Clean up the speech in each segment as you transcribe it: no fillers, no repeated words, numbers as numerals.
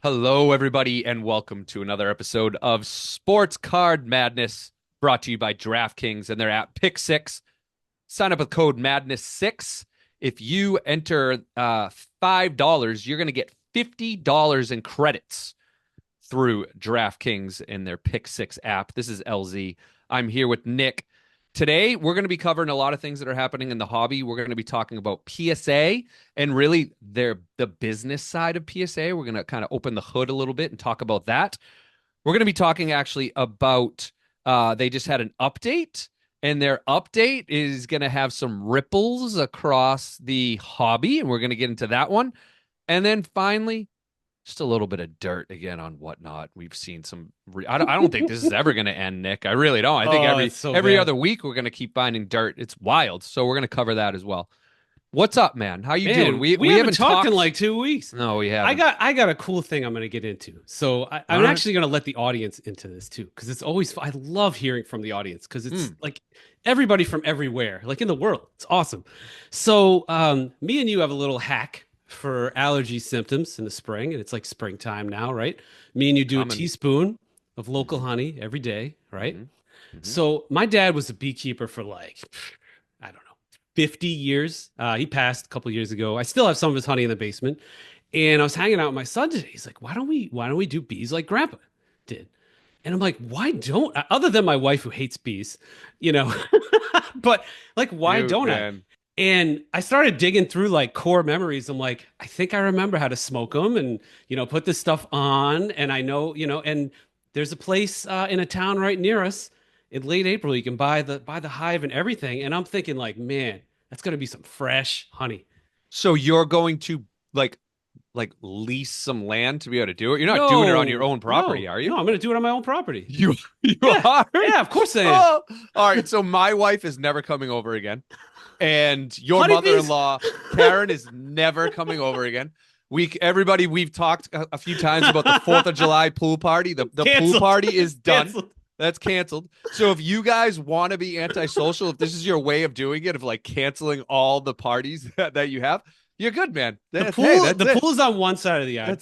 Hello, everybody, and welcome to another episode of Sports Card Madness, brought to you by DraftKings and their app Pick Six. Sign up with code Madness6. If you enter $5, you're going to get $50 in credits through DraftKings and their Pick Six app. This is LZ. I'm here with Nick. Today, we're going to be covering a lot of things that are happening in the hobby. We're going to be talking about PSA and really the business side of PSA. We're going to kind of open the hood a little bit and talk about that. We're going to be talking actually about they just had an update, and their update is going to have some ripples across the hobby, and we're going to get into that one. And then finally, just a little bit of dirt again on whatnot. We've seen some. I don't think this is ever going to end, Nick. I really don't. I think every other week we're going to keep finding dirt. It's wild. So we're going to cover that as well. What's up, man? How you doing? We haven't talked in like 2 weeks. No, we haven't. I got a cool thing I'm going to get into. So I'm actually going to let the audience into this too, because it's always I love hearing from the audience because it's like everybody from everywhere, like in the world. It's awesome. So me and you have a little hack for allergy symptoms in the spring, and it's like springtime now, right? Me and you do a teaspoon of local honey every day, right? So my dad was a beekeeper for like, I don't know, 50 years. He passed a couple years ago. I still have some of his honey in the basement. And I was hanging out with my son today. He's like, why don't we do bees like grandpa did? And I'm like, why don't I? Other than my wife who hates bees, but like, why don't I? And I started digging through like core memories. I'm like, I think I remember how to smoke them and, put this stuff on. And I know, and there's a place in a town right near us in late April. You can buy the hive and everything. And I'm thinking like, man, that's going to be some fresh honey. So you're going to like lease some land to be able to do it? You're not doing it on your own property, are you? No, I'm going to do it on my own property. You Yeah. are? Yeah, of course I am. Oh, all right. So my wife is never coming over again. And your Honeybees? mother-in-law, Karen, is never coming over again. We've talked a few times about the 4th of July pool party. The pool party is done. Canceled. That's canceled. So if you guys want to be antisocial, if this is your way of doing it, of like canceling all the parties that you have, you're good, man. The pool is on one side of the yard.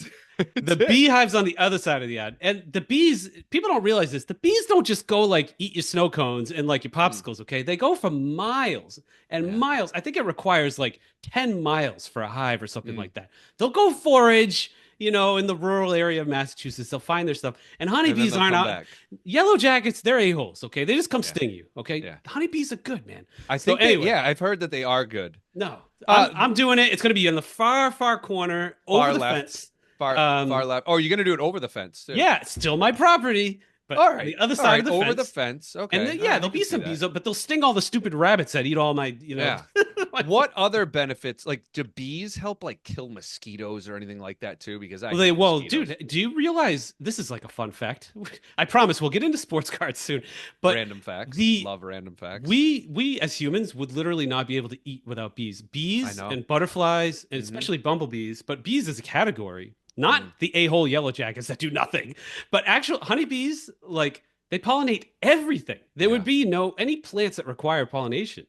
The beehive's on the other side of the yard. And the bees, people don't realize this. The bees don't just go like eat your snow cones and like your popsicles, okay? They go for miles and miles. I think it requires like 10 miles for a hive or something like that. They'll go forage, in the rural area of Massachusetts. They'll find their stuff. And honeybees aren't out. Back. Yellow jackets, they're a-holes, okay? They just come sting you, okay? Yeah. Honeybees are good, man. I think I've heard that they are good. No, I'm doing it. It's going to be in the far, far corner over the fence. Far left. Oh, you're going to do it over the fence too. Yeah, it's still my property, but all right. The other side of the over fence. the fence. Okay. And then, there'll be some bees, but they'll sting all the stupid rabbits that eat all my, Yeah. What other benefits? Like, do bees help like kill mosquitoes or anything like that too? Because dude, do you realize this is like a fun fact? I promise we'll get into sports cards soon. But random facts. Love random facts. We as humans would literally not be able to eat without bees. Bees and butterflies, and especially bumblebees, but bees as a category. Not the a-hole yellow jackets that do nothing, but actual honeybees, like they pollinate everything. There would be any plants that require pollination.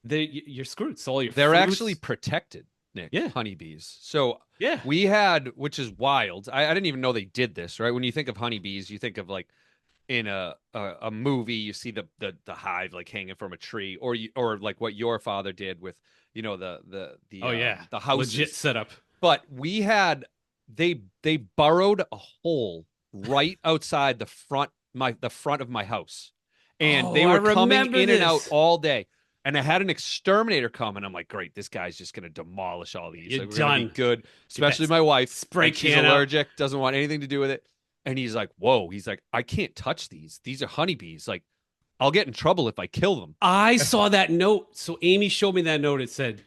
You're screwed. So all they're fruits. Actually protected, Nick. Yeah. Honeybees. So we had, which is wild. I didn't even know they did this, right? When you think of honeybees, you think of like in a movie, you see the hive like hanging from a tree, or like what your father did with the house legit setup. But we had. They burrowed a hole right outside the front of my house, and they were coming in and out all day. And I had an exterminator come, and I'm like, great, this guy's just gonna demolish all these. You're like, done. Be good, especially my wife. Spray she's allergic, doesn't want anything to do with it. And he's like, whoa, he's like, I can't touch these. These are honeybees. Like, I'll get in trouble if I kill them. I saw that note. So Amy showed me that note. It said.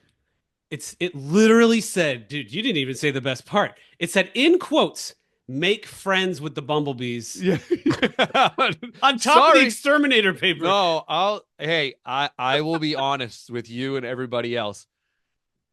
It literally said, dude, you didn't even say the best part. It said, in quotes, make friends with the bumblebees. Yeah. On top of the exterminator paper. No, I will be honest with you and everybody else.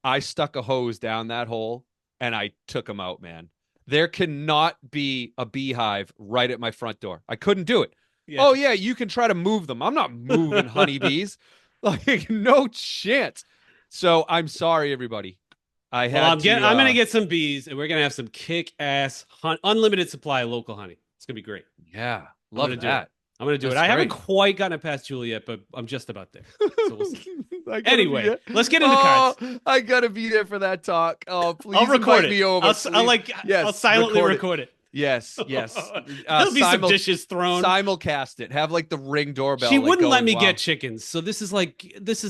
I stuck a hose down that hole and I took them out, man. There cannot be a beehive right at my front door. I couldn't do it. Yeah. Oh, yeah, you can try to move them. I'm not moving honeybees. Like, no chance. So I'm sorry, everybody. I Well, had to. I'm gonna get some bees, and we're gonna have some kick-ass unlimited supply of local honey. It's gonna be great. Yeah, I'm gonna love do it. that. I'm gonna do it. That's I haven't great. quite gotten it past Julie yet, but I'm just about there. So we'll see. I gotta be Anyway, there. let's get into Oh, cards. I gotta be there for that talk. Oh, I'll please record invite it. me over. I'll Please. like I'll Yes, silently record it. record it. Yes, yes. There'll be some dishes thrown. Simulcast it. Have like the Ring She doorbell like wouldn't let going. me get Wow. chickens, so this is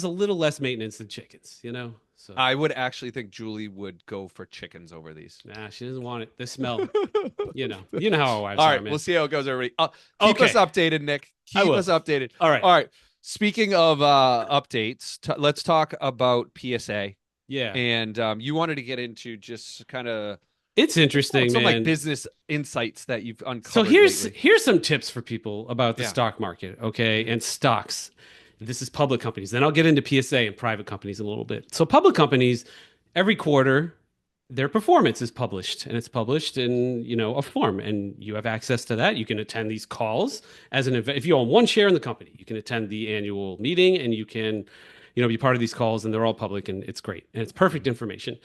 a little less maintenance than chickens, you know. So I would actually think Julie would go for chickens over these. nah, she doesn't want it. They smell, you know how our wives All are, right, man. we'll see how it goes, everybody. Keep us Okay, updated, Nick. I Keep will. us updated. All right. All right. Speaking of updates, let's talk about PSA. Yeah, And you wanted to get into just kind of it's interesting, some like man. business insights that you've So uncovered lately. here's some tips for people about the Yeah. stock market, okay, Mhm. and stocks. This is public companies. Then I'll get into PSA and private companies in a little bit. So public companies, every quarter, their performance is published, and it's published in a form, and you have access to that. You can attend these calls as an event. If you own one share in the company, you can attend the annual meeting, and you can be part of these calls, and they're all public, and it's great, and it's perfect information.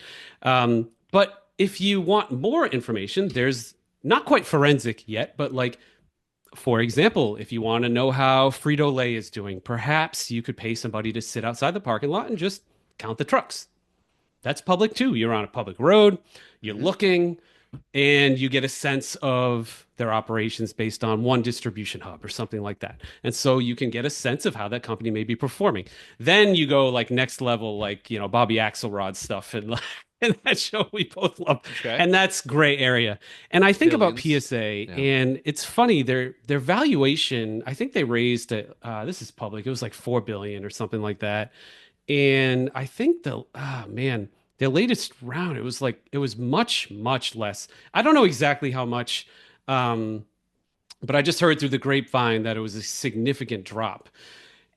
But if you want more information, there's not quite forensic yet, but like, for example, if you want to know how Frito-Lay is doing, perhaps you could pay somebody to sit outside the parking lot and just count the trucks. That's public too. You're on a public road, you're Mhm. looking, and you get a sense of their operations based on one distribution hub or something like that. And so you can get a sense of how that company may be performing. Then you go like next level, like, Bobby Axelrod stuff and and that show we both love. Okay. And that's gray area. And I think about Billions. PSA, Yeah. and it's funny, their valuation, I think they raised it, this is public, it was like 4 billion or something like that. And I think the latest round, it was much, much less. I don't know exactly how much, but I just heard through the grapevine that it was a significant drop.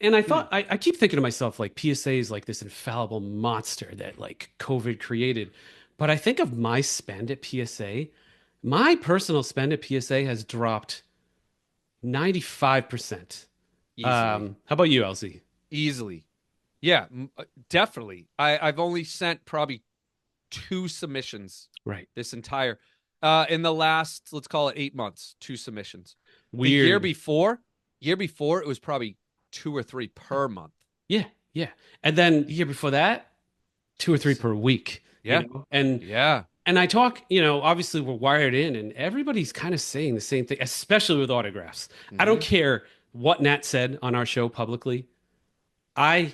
And I Hmm. thought, I keep thinking to myself, like, PSA is like this infallible monster that like COVID created. But I think of my spend at PSA, my personal spend at PSA has dropped 95%. Easily. How about you, LZ? Easily. Yeah, definitely. I've only sent probably 2 submissions Right. this entire in the last, let's call it 8 months, 2 submissions. The Weird. year before it was probably 2 or 3 per month. Yeah, yeah. And then the year before that, 2 or 3 per week. Yeah. Yeah. And I talk, obviously we're wired in, and everybody's kind of saying the same thing, especially with autographs. I don't Mhm. care what Nat said on our show publicly. I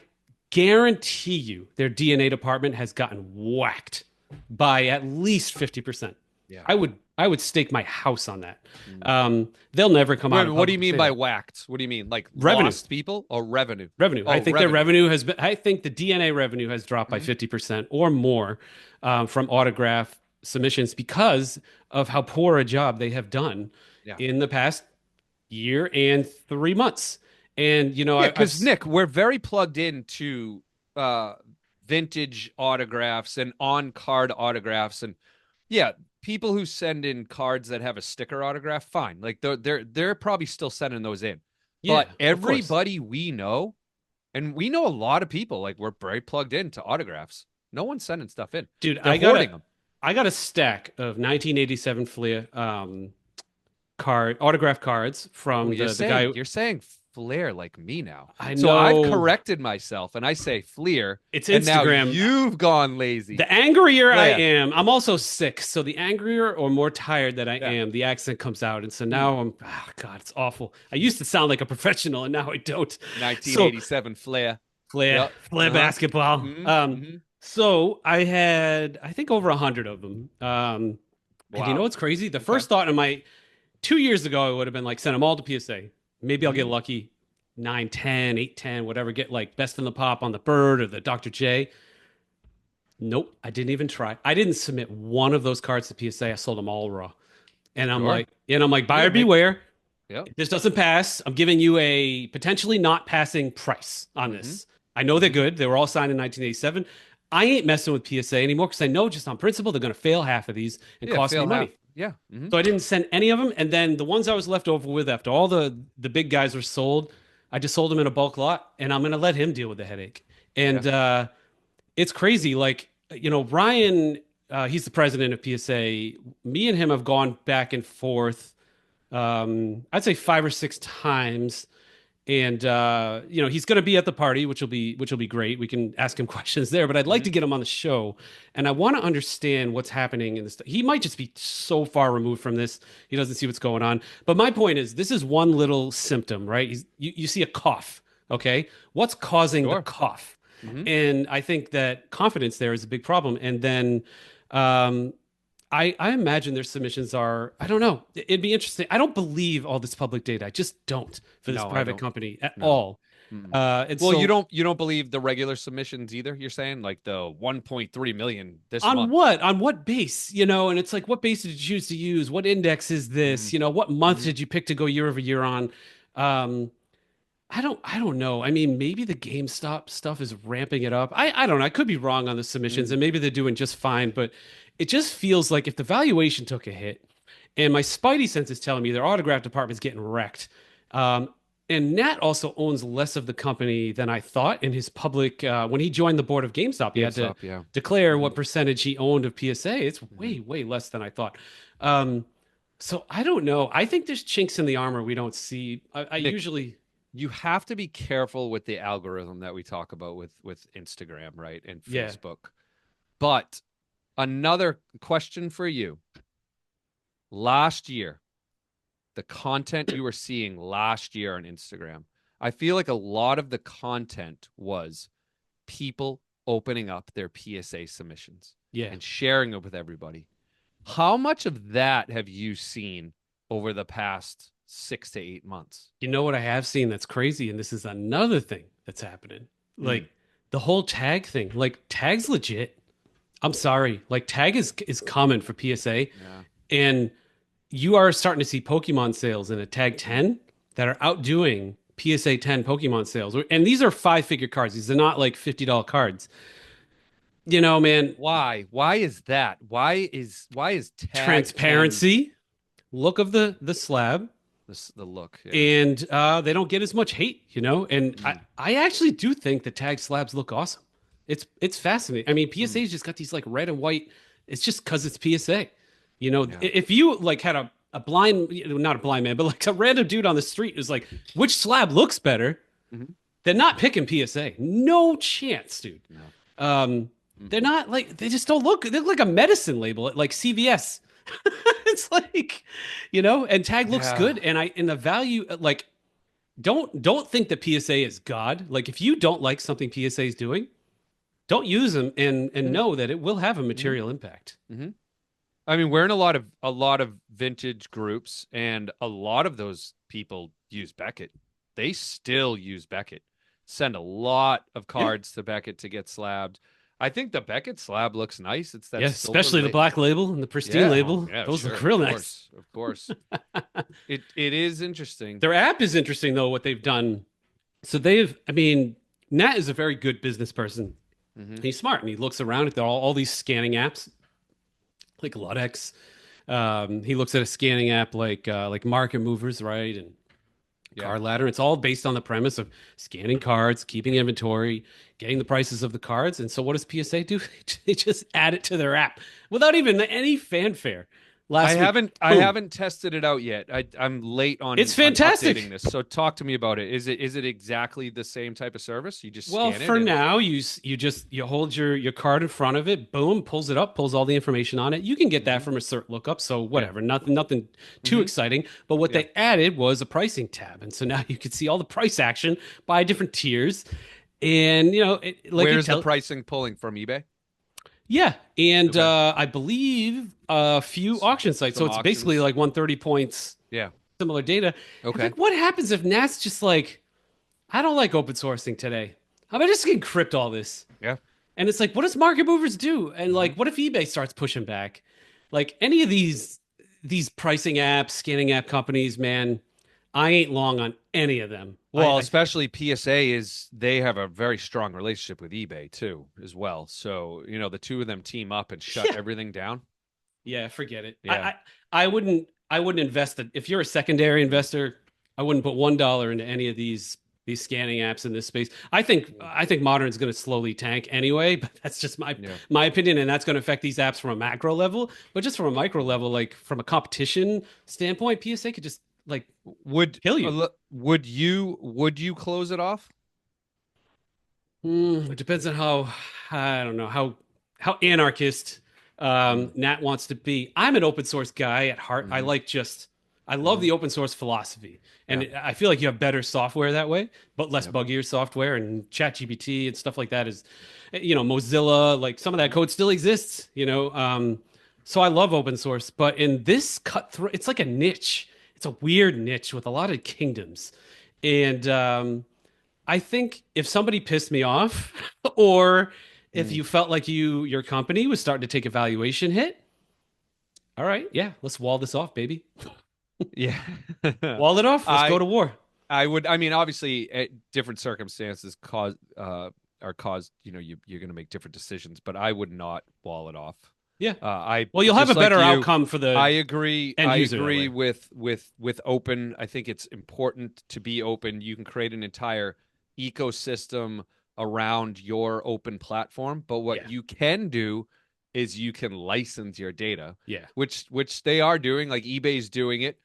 guarantee you their DNA department has gotten whacked by at least 50%. Yeah. I would stake my house on that. Mm. They'll never come out. Wait, and what do you publicly mean say by that. whacked? What do you mean? Like Revenue? lost people or revenue? Revenue. Oh, I think their revenue has been, I think the DNA revenue has dropped by Mhm. 50% or more from autograph submissions because of how poor a job they have done Yeah. in the past year and 3 months. And, Yeah, because Nick, we're very plugged into uh vintage autographs and on-card autographs, and yeah, people who send in cards that have a sticker autograph, fine. Like they're probably still sending those in. yeah, But of course. everybody we know, and we know a lot of people, like we're very plugged into autographs. No one's sending stuff in. Dude, They're hoarding them. I got a stack of 1987 Fleer autograph cards from the guy. You're saying Flair like me now. I So I've know. corrected myself and I say Fleer. It's And now Instagram. you've gone lazy. The angrier I Yeah. am, I'm also sick. So the angrier or more tired that I Yeah. am, the accent comes out. And so now God, it's awful. I used to sound like a professional and now I don't. 1987 Flair. Flair, Yep. Flair Uh-huh. basketball. Mhm. So I had, I think, over 100 of them. And you know Wow. what's crazy? The first thought in my 2 years ago, I would have been like, send them all to PSA. Maybe I'll get Mhm. lucky. 9, 10, 8, 10, whatever. Get like best in the pop on the Bird or the Dr. J. Nope, I didn't even try. I didn't submit one of those cards to PSA. I sold them all raw. And I'm Sure. like, buyer Yeah, beware. Yep. If this doesn't pass, I'm giving you a potentially not passing price on this. I know they're good. They were all signed in 1987. I ain't messing with PSA anymore because I know just on principle they're going to fail half of these and cost me fail money. half. Yeah. Mhm. So I didn't send any of them. And then the ones I was left over with after all the big guys were sold, I just sold them in a bulk lot, and I'm going to let him deal with the headache. And it's crazy. Like Ryan, he's the president of PSA. Me and him have gone back and forth. I'd say 5 or 6 times. And he's going to be at the party, which will be great. We can ask him questions there, but I'd like Mhm. to get him on the show, and I want to understand what's happening in this. He might just be so far removed from this, he doesn't see what's going on. But my point is, this is one little symptom, right? You see a cough, okay? What's causing the Sure. cough? Hmm. And I think that confidence there is a big problem. And then um, I imagine their submissions are, I don't know. It'd be interesting. I don't believe all this public data. I just don't for this No, I private don't. company at No. all. Mm-mm. And Well, you so don't you don't believe the regular submissions either, you're saying? Like the 1.3 million this on month. what? On what base? And it's like, what base did you choose to use? What index is this? What month Mm-hmm. did you pick to go year over year on? Um, I don't know. I mean, maybe the GameStop stuff is ramping it up. I don't know. I could be wrong on the submissions, Mm. and maybe they're doing just fine, but it just feels like if the valuation took a hit, and my spidey sense is telling me their autograph department's getting wrecked. Um, and Nat also owns less of the company than I thought in his public. When he joined the board of GameStop, he had to GameStop, yeah. declare Hmm. what percentage he owned of PSA. It's Hmm. way, way less than I thought. Um, so I don't know. I think there's chinks in the armor we don't see. I Nick, usually, you have to be careful with the algorithm that we talk about with Instagram, right? And yeah. Facebook. But another question for you. Last year, the content you were seeing last year on Instagram, I feel like a lot of the content was people opening up their PSA submissions Yeah. and sharing it with everybody. How much of that have you seen over the past 6 to 8 months? You know what I have seen that's crazy, and this is another thing that's happening. Mm, Like the whole tag thing. Like tag's legit. I'm sorry. Like tag is common for PSA, yeah. and you are starting to see Pokemon sales in a tag Mm, 10 that are outdoing PSA 10 Pokemon sales. And these are five-figure cards. These are not like $50 cards. Man, why? Why is that? Why is tag 10 transparency, look of the slab, the look? Yeah. and they don't get as much hate, and I, Mm, I actually do think the tag slabs look awesome. It's fascinating. I mean, mm, PSA's just got these like red and white. It's just because it's PSA. yeah. If you like had a blind, not a blind man, but like a random dude on the street who's like, which slab looks better? Mhm. They're not picking PSA. No chance, dude. No. Um, they're Mm-mm. not like they just don't look. They look like a medicine label at like CVS. It's like, and tag looks Yeah. good, and the value like don't think that PSA is God. Like if you don't like something PSA is doing, don't use them and Mhm. know that it will have a Mhm. material impact. Mhm. I mean, we're in a lot of vintage groups, and a lot of those people use Beckett. They still use Beckett. Send a lot of Yeah. cards to Beckett to get slabbed. I think the Beckett slab looks nice. It's that Yeah, silver especially the la black label and the pristine Yeah, oh, label. yeah, Those sure, look of real nice. course, of course. It is interesting. Their app is interesting though, what they've done. So I mean, Nat is a very good business person. Hmm. He's smart and he looks around at all these scanning apps like Ludex. He looks at a scanning app like Market Movers, right? And Yeah. Card Ladder. It's all based on the premise of scanning cards, keeping inventory, getting the prices of the cards. And so what does PSA do? They just add it to their app without even any fanfare. I Last week, haven't I boom. haven't tested it out yet. I'm late It's on updating fantastic. this. So talk to me about it. Is it exactly the same type of service? You just Well, scan it for and now, you hold your card in front of it, boom, pulls it up, pulls all the information on it. You can get that Mhm. from a cert lookup, so Yeah. whatever, nothing too Hmm. exciting. But what Yeah. they added was a pricing tab, and so now you can see all the price action by different tiers, and like it Where's the tell pricing pulling from eBay? yeah, and Okay. I believe a few auction sites, so Some it's basically auctions. like 130 points, Yeah. similar data. And Okay. like, what happens if Nat's just like, I don't like open sourcing today. I'm just gonna encrypt all this. Yeah. And it's like, what does market movers do? And Hmm. like, what if eBay starts pushing back? Like any of these pricing apps, scanning app companies, man, I ain't long on any of them. Well, especially PSA they have a very strong relationship with eBay too, as well. So, the two of them team up and shut yeah, everything down. yeah, forget it. Yeah. I wouldn't invest it. If you're a secondary investor, I wouldn't put $1 into any of these these scanning apps in this space. I think modern is going to slowly tank anyway, but that's just Yeah. my opinion, and that's going to affect these apps from a macro level. But just from a micro level, like from a competition standpoint, PSA could just like Would kill you. would you close it off? It depends on how I don't know how anarchist Mm, Nat wants to be. I'm an open source guy at heart. hmm I love hmm the open source philosophy, Yeah. and I feel like you have better software that way, but less Yep. buggier software. And ChatGPT and stuff like that is, Mozilla. Like some of that code still exists. So I love open source, but in this cutthroat, it's like a niche. It's a weird niche with a lot of kingdoms, and I think if somebody pissed me off, or if Mm. you felt like your company was starting to take a valuation hit, all right, yeah, let's wall this off, baby. Yeah. Wall it off. Let's go I to war. I would. I mean, obviously, different circumstances are caused. You're going to make different decisions, but I would not wall it off. Yeah. I Well, you'll have a just like better you. outcome for I the agree. end I user that agree way. with open. I think it's important to be open. You can create an entire ecosystem around your open platform, but what Yeah. you can do is you can license your data, Yeah. which they are doing. Like eBay's doing it.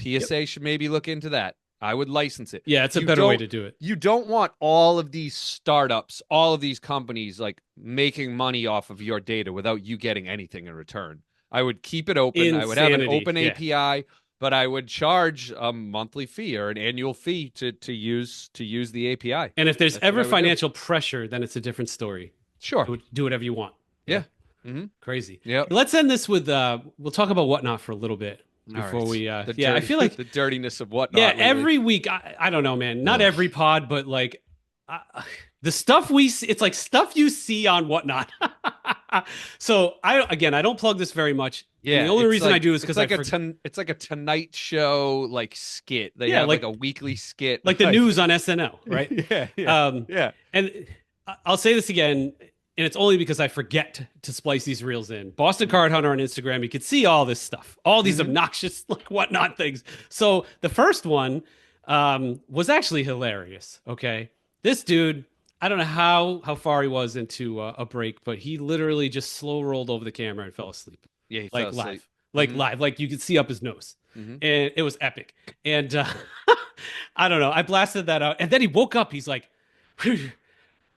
Yep. PSA should maybe look into that. I would license it. Yeah, it's a You better way don't to do it. you don't want all of these startups, all of these companies like making money off of your data without you getting anything in return. I would keep it open. I would have an Insanity. open Yeah. API, but I would charge a monthly fee or an annual fee to use the API. And if there's That's what ever I would do. financial pressure, then it's a different story. Sure. Do whatever you want. Yeah. Yeah. Mm-hmm. Crazy. Yep. Let's end this with we'll talk about whatnot for a little bit All before right. we The I dirty feel like the dirtiness of yeah, whatnot lately. every week I don't know, man. Not Ugh. every pod, but like uh, the stuff we see, it's like stuff you see on whatnot. So I don't plug this very much. And the Yeah, only reason I do is it's because I like forget. it's like a Tonight Show like skit. They Yeah, have like a weekly skit. like the news on SNL, right? Yeah, yeah, Um, yeah. and I'll say this again, and it's only because I forget to splice these reels in. Boston Card Hunter on Instagram, you could see all this stuff, all these Mhm. obnoxious like whatnot things. So the first one was actually hilarious. Okay, this dude, I don't know how far he was into a break, but he literally just slow rolled over the camera and fell asleep, Yeah, he fell like asleep. live, like you could see up his nose, Hmm. and it was epic. And I don't know, I blasted that out, and then he woke up. He's like,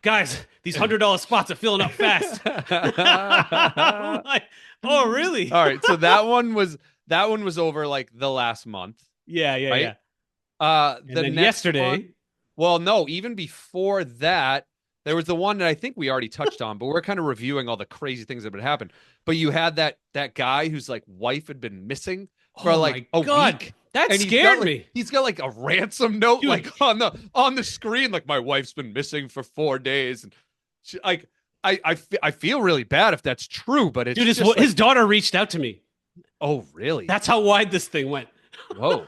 guys, these $100 spots are filling up fast. I'm like, oh, really? All right, so that one was over like the last month, Yeah, yeah, right? yeah. And The then next yesterday, one, well, no, even before that, there was the one that I think we already touched on, but we're kind of reviewing all the crazy things that had happened. But you had that guy whose like wife had been missing for oh like my a God, week. that And scared me. he's got like a ransom note Dude. like on the screen, like my wife's been missing for 4 days, and like I feel really bad if that's true, but it's Dude, just like, his daughter reached out to me. oh really? That's how wide this thing went. Whoa.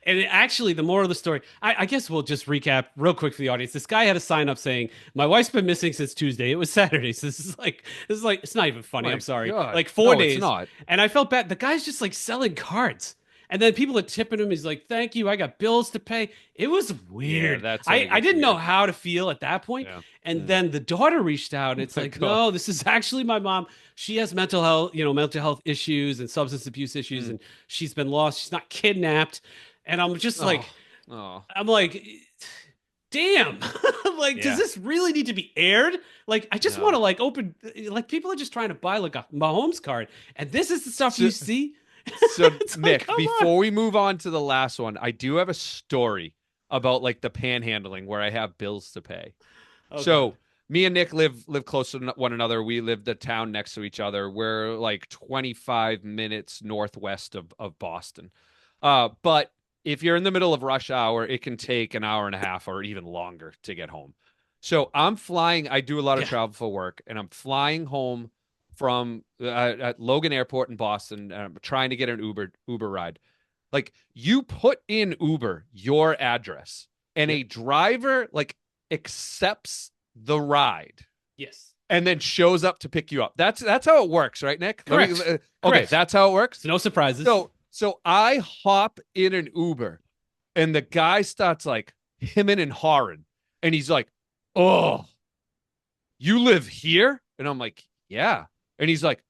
And actually, the moral of the story, I guess we'll just recap real quick for the audience. This guy had a sign up saying, "My wife's been missing since Tuesday. It was Saturday." So this is like, it's not even funny. My I'm sorry. God. Like 4 days. It's not. And I felt bad. The guy's just like selling cards. And then people are tipping him. He's like, "Thank you. I got bills to pay." It was weird. that's I didn't know how to feel at that point. Yeah. And then the daughter reached out. And it's My like, God. no, this is actually my mom. She has mental health issues and substance abuse issues, and she's been lost. She's not kidnapped. And I'm just like, Oh. I'm like, damn. Like, Yeah. does this really need to be aired? Like, I just No. want to like open, like, people are just trying to buy like a Mahomes card, and this is the stuff you see. So It's like, Nick, come before on. we move on to the last one, I do have a story about like the panhandling where I have bills to pay. Oh, So God. me and Nick live close to one another. We live the town next to each other. We're like 25 minutes northwest of Boston. But if you're in the middle of rush hour, it can take an hour and a half or even longer to get home. So I'm flying. I do a lot of Yeah. travel for work, and I'm flying home from at Logan Airport in Boston, and I'm trying to get an Uber ride. Like you put in Uber your address, and a Yep. driver like accepts the ride Yes. and then shows up to pick you up. That's how it works, right, Nick? Correct. Okay, Correct. that's how it works. So no surprises. So I hop in an Uber, and the guy starts like hemming and hawing. And he's like, "Oh, you live here?" And I'm like, "Yeah." And he's like,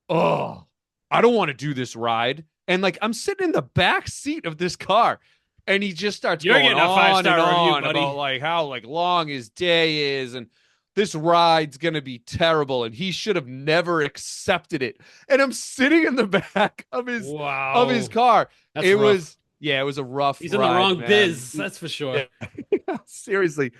"Oh, I don't want to do this ride." And like I'm sitting in the back seat of this car, and he just starts You're going getting a five on and star review, on about buddy. like how like long his day is and this ride's gonna be terrible and he should have never accepted it. And I'm sitting in the back of his Wow. car. That's It rough. was it was a rough He's in the ride, wrong man. biz, that's for sure. Yeah, seriously.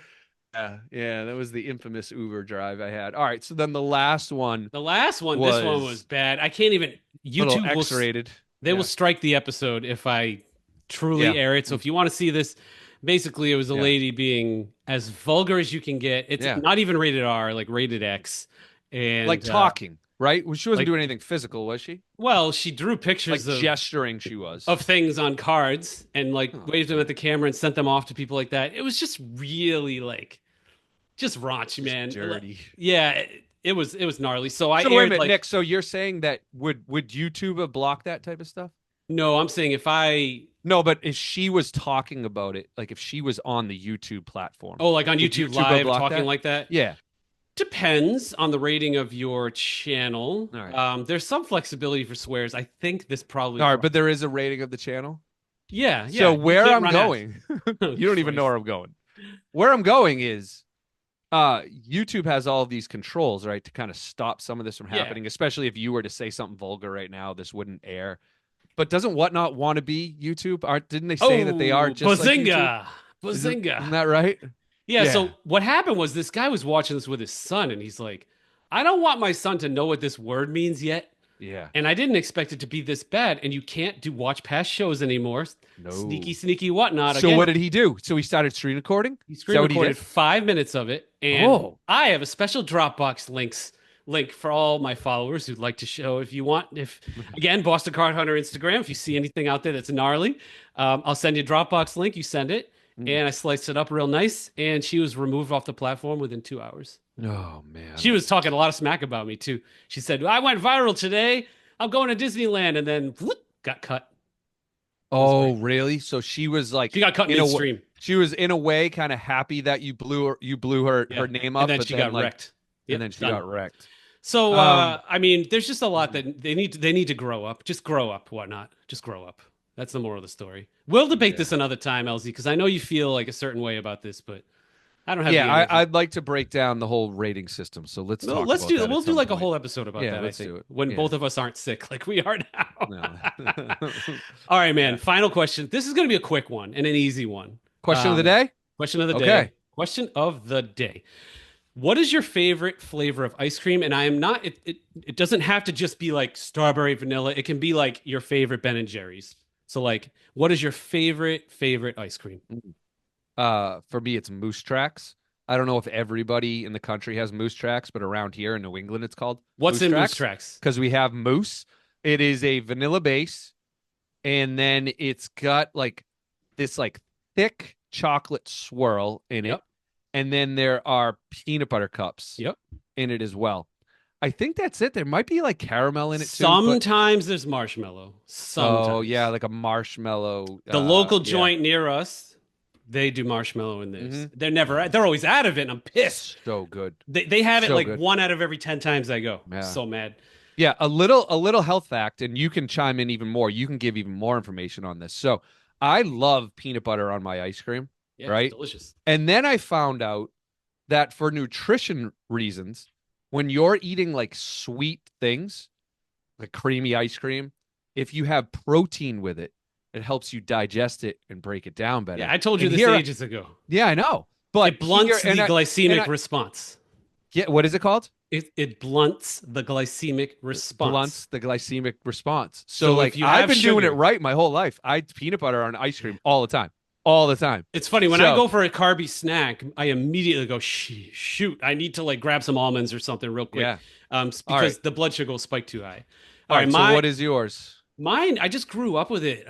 Yeah, that was the infamous Uber drive I had. All right, so then the last one The last one, this one was was bad. I can't even. a little YouTube will X-rated. they will Yeah, strike the episode if I truly yeah, air it. So if you want to see this, basically it was a yeah, lady being as vulgar as you can get. It's yeah. not even rated R, like rated X, Like and talking, right? Well, she wasn't like doing anything physical, was she? well, she drew Like pictures gesturing, she was. of things on cards and like Oh, waved them at man. the camera and sent them off to people like that. It was just really like just raunchy, Just man. dirty. Yeah, it was gnarly. So I So wait a aired minute, like Nick. So you're saying that would YouTube have blocked that type of stuff? no, I'm saying if I No, but if she was talking about it, like if she was on the YouTube platform, oh like on would YouTube YouTube have Live blocked talking that? like that. Yeah. Depends on the rating of your channel. All right. There's some flexibility for swears. I think this probably. All right, but there is a rating of the channel. Yeah, So yeah. You where can't I'm run ads. going, Oh, you don't even know Christ. where I'm going. Where I'm going is YouTube has all of these controls, right, to kind of stop some of this from Yeah. happening, especially if you were to say something vulgar right now, this wouldn't air. But doesn't Whatnot want to be YouTube? Aren't didn't they say that they are Oh, just like YouTube? bazinga! Isn't Bazinga! that right? Yeah. Yeah. So what happened was this guy was watching this with his son, and he's like, "I don't want my son to know what this word means yet." Yeah. And I didn't expect it to be this bad. And you can't do watch past shows anymore. Sneaky, No. sneaky whatnot. So what Again, did he do? So he started screen recording? he Is that screen what he recorded did? 5 minutes of it, and Oh. I have a special Dropbox link for all my followers who'd like to show if you want. If again, Boston Card Hunter Instagram, if you see anything out there that's gnarly, I'll send you a Dropbox link. You send it, Mm. and I sliced it up real nice. And she was removed off the platform within 2 hours. Oh man. She was talking a lot of smack about me too. She said, "I went viral today. I'm going to Disneyland," and then whoop, got cut. It was Oh, great. really? So she was like She got cut in a way, midstream. she was in a way kind of happy that you blew Yeah, her name and up, then but she then got like wrecked. and Yep, then she done. got wrecked. So Um, I mean, there's just a lot that they need to grow up. Just grow up, whatnot. Just grow up. That's the moral of the story. We'll debate yeah. this another time, LZ, because I know you feel like a certain way about this, but I don't have Yeah, the energy. I'd like to break down the whole rating system. So let's No, talk let's about do. that at We'll do some like a point. whole episode about Yeah, that. I let's think do it. when Yeah. both of us aren't sick like we are No. now. All right, man. Yeah. Final question. This is going to be a quick one and an easy one. Question of the day? Question of the Okay. day. Question of the day. What is your favorite flavor of ice cream? And I am not. It doesn't have to just be like strawberry, vanilla. It can be like your favorite Ben and Jerry's. So like, what is your favorite ice cream? For me, it's Moose Tracks. I don't know if everybody in the country has Moose Tracks, but around here in New England, it's called What's in Moose Tracks? because we have moose. It is a vanilla base, and then it's got like this like thick chocolate swirl in it, Yep. and then there are peanut butter cups Yep. in it as well. I think that's it. There might be like caramel in it too. Sometimes there's marshmallow. Sometimes. Oh yeah, like a marshmallow. The local Yeah. joint near us, they do marshmallow in this. Mhm. They're always out of it, and I'm pissed. So good. They have it So like good. 1 out of every 10 times I go. Yeah. So mad. Yeah, a little health fact, and you can chime in even more. You can give even more information on this. So I love peanut butter on my ice cream, Yeah, right? delicious. And then I found out that for nutrition reasons, when you're eating like sweet things, like creamy ice cream, if you have protein with it, it helps you digest it and break it down better. Yeah, I told you And this here, ages ago. yeah, I know. But It blunts here, the glycemic and I- response. yeah, what is it called? It blunts the glycemic response. Blunts the glycemic response. So, So like if you I've have been doing it sugar- right my whole life. I eat peanut butter on ice cream all the time. All the time. It's funny when I So- go for a carby snack, I immediately go, shoot, I need to like grab some almonds or something real quick. Yeah. Because All right. the blood sugar will spike too high. All right, so what is yours? Mine, I just grew up with it.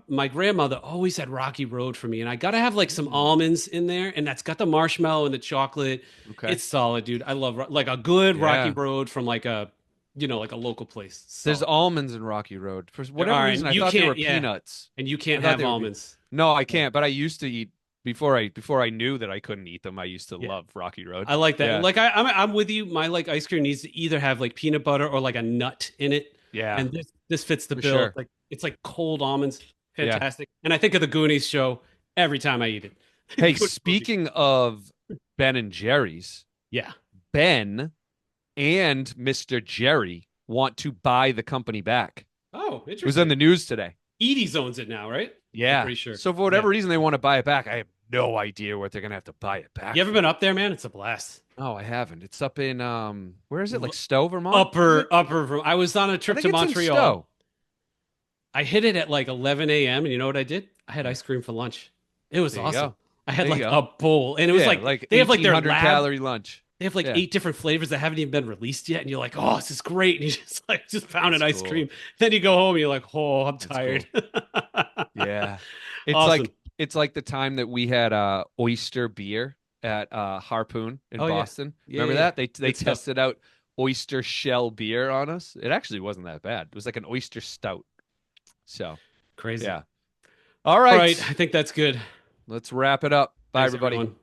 My grandmother always had Rocky Road for me, and I gotta have like some almonds in there, and that's got the marshmallow and the chocolate. Okay. It's solid, dude. I love like a good Rocky Yeah. Road from like like a local place. There's Solid. almonds in Rocky Road. For whatever are, reason, and I you thought they can't- were yeah. peanuts. And you can't I thought have they were almonds. No, I can't, but I used to eat before I knew that I couldn't eat them, I used to Yeah. love Rocky Road. I like that. Yeah. Like I'm with you. My like ice cream needs to either have like peanut butter or like a nut in it. Yeah, And this fits the for bill. sure. It's like cold almonds. Yeah. Fantastic. And I think of the Goonies show every time I eat it. Hey, Goonies movie. speaking of Ben and Jerry's, Yeah. Ben and Mr. Jerry want to buy the company back. Oh, It was in interesting. the news today. Edie's owns it now, right? I'm Yeah. pretty sure. So for Yeah. whatever reason they want to buy it back, I have no idea what they're gonna have to buy it back You ever for. been up there, man? It's a blast. Oh, I haven't. It's up in where is it? Like V- Stowe, Vermont? Is it? I was on a I trip think to it's in Montreal. Stowe. I hit it at like 11 a.m. And you know what I did? I had Yeah. ice cream for lunch. It was There you awesome. go. I had There you like go. a bowl, and it was Yeah, like like they have like their 1,800 lab. calorie lunch. They have like Yeah, 8 different flavors that haven't even been released yet, and you're like, "Oh, this is great!" And you just like just pounding that's ice cool. cream. Then you go home, and you're like, "Oh, I'm That's cool. tired." Yeah. It's Awesome. like it's like the time that we had oyster beer at Harpoon in Oh yeah, Boston. yeah, Remember yeah. that? They Good stuff. tested out oyster shell beer on us. It actually wasn't that bad. It was like an oyster stout. So, Crazy. yeah. All All right, right. I think that's good. Let's wrap it up. Bye Thanks, everybody. everyone.